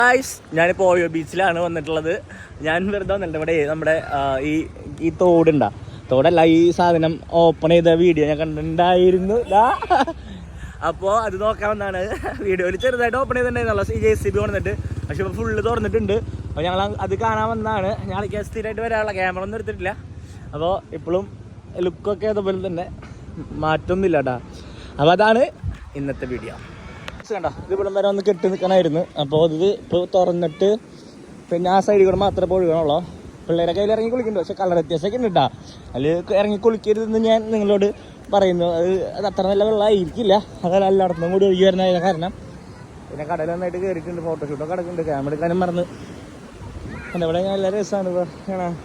Guys, ഞാനിപ്പോൾ ഓയോ ബീച്ചിലാണ് വന്നിട്ടുള്ളത്. ഞാൻ വെറുതെ വന്നിട്ടുണ്ട്. ഇവിടെ നമ്മുടെ ഈ തോടുണ്ടാ, തോടല്ല, ഈ സാധനം ഓപ്പൺ ചെയ്ത വീഡിയോ ഞാൻ കണ്ടിട്ടുണ്ടായിരുന്നു. അപ്പോൾ അത് നോക്കാമെന്നാണ്. വീഡിയോയിൽ ചെറുതായിട്ട് ഓപ്പൺ ചെയ്തിട്ടുണ്ടായിരുന്നല്ലോ JCB വന്നിട്ട്, പക്ഷെ ഇപ്പോൾ ഫുള്ള് തുറന്നിട്ടുണ്ട്. അപ്പോൾ ഞങ്ങൾ അത് കാണാൻ വന്നതാണ്. ഞങ്ങൾക്ക് സ്ഥിരമായിട്ട് വരാനുള്ള ക്യാമറ ഒന്നും എടുത്തിട്ടില്ല. അപ്പോൾ ഇപ്പോഴും ലുക്കൊക്കെ അതുപോലെ തന്നെ മാറ്റമൊന്നുമില്ല കേട്ടോ. അപ്പോൾ അതാണ് ഇന്നത്തെ വീഡിയോ. കണ്ടോ, ഇത് ഇവിടം വരെ ഒന്ന് കെട്ടി നിൽക്കണമായിരുന്നു. അപ്പോൾ ഇത് ഇപ്പോൾ തുറന്നിട്ട് പിന്നെ ആ സൈഡിൽ കൂടെ മാത്രമേ ഒഴുകണുള്ളൂ. പിള്ളേരെ കയ്യിൽ ഇറങ്ങി കുളിക്കുന്നുണ്ട്, പക്ഷെ കളർ വ്യത്യാസമൊക്കെ ഉണ്ട് കേട്ടോ. അതിൽ ഇറങ്ങി കുളിക്കരുതെന്ന് ഞാൻ നിങ്ങളോട് പറയുന്നു. അത് അത്ര നല്ല വെള്ളമായിരിക്കില്ല. അതല്ല എല്ലായിടത്തും കൂടി ഒഴുകി വരുന്നതിന് കാരണം. പിന്നെ കടയിൽ നന്നായിട്ട് കയറിയിട്ടുണ്ട്, ഫോട്ടോഷൂട്ടൊക്കെ കിടക്കുന്നുണ്ട്. ക്യാമറ എടുക്കാനും മറന്ന്. എന്താ ഇവിടെ നല്ല രസമാണ് കാണാൻ.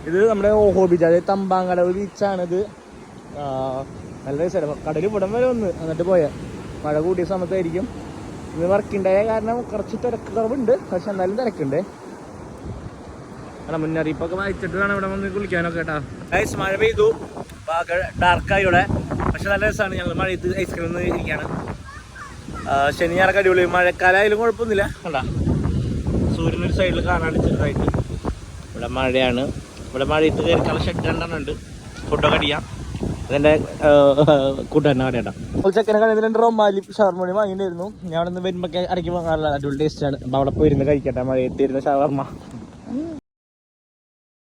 ഇത് നമ്മുടെ ഓഹോ ബീച്ച്, അതായത് തമ്പാങ്കടവ് ബീച്ചാണിത്. നല്ല രസമാണ്. കടൽ ഇവിടം വരെ ഒന്ന് എന്നിട്ട് പോയാൽ മഴ കൂടിയ സമയത്തായിരിക്കും. ഇത് വർക്കിണ്ടായ കാരണം കുറച്ച് തിരക്ക് കുറവുണ്ട്, പക്ഷെ എന്നാലും തിരക്കുണ്ട്. കാരണം മുന്നറിയിപ്പൊക്കെ വായിച്ചിട്ട് വേണം ഇവിടെ വന്ന് കുളിക്കാനൊക്കെ കേട്ടോ. ഐസ് മഴ പെയ്തു, ആകെ ഡാർക്കായി ഇവിടെ. പക്ഷെ നല്ല രസമാണ്. ഞങ്ങൾ മഴയത്ത് ഐസ്ക്രീം ഒന്ന് ഇരിക്കുകയാണ്. ശനി ഞായറൊക്കെ അടിപൊളി. മഴക്കാലമായാലും കുഴപ്പമൊന്നുമില്ല. കണ്ടാ, സൂര്യനൊരു സൈഡിൽ കാണാണ്ട് ചെറുതായിട്ട്. ഇവിടെ മഴയാണ്. ഇവിടെ മഴയത്ത് കയറിക്കാനുള്ള ഷെഡ് രണ്ടെണ്ണമുണ്ട്, ഫുഡൊക്കെ അടിക്കാം. അതെൻ്റെ കൂട്ടുകാരനെ കടയാട്ടോ. ചെക്കനെ കടയിൽ 2 റൊമാലി ഷവർമ്മ വാങ്ങിയിട്ടുണ്ടായിരുന്നു. ഞാൻ അവിടെ നിന്ന് വരുമ്പോൾ ഇടയ്ക്ക് വാങ്ങാനുള്ള അടിപൊളി ടേസ്റ്റാണ്. അപ്പോൾ അവിടെ പോയിരുന്ന് കഴിക്കട്ടെ, മഴയത്തിരുന്ന ഷവർമ്മ.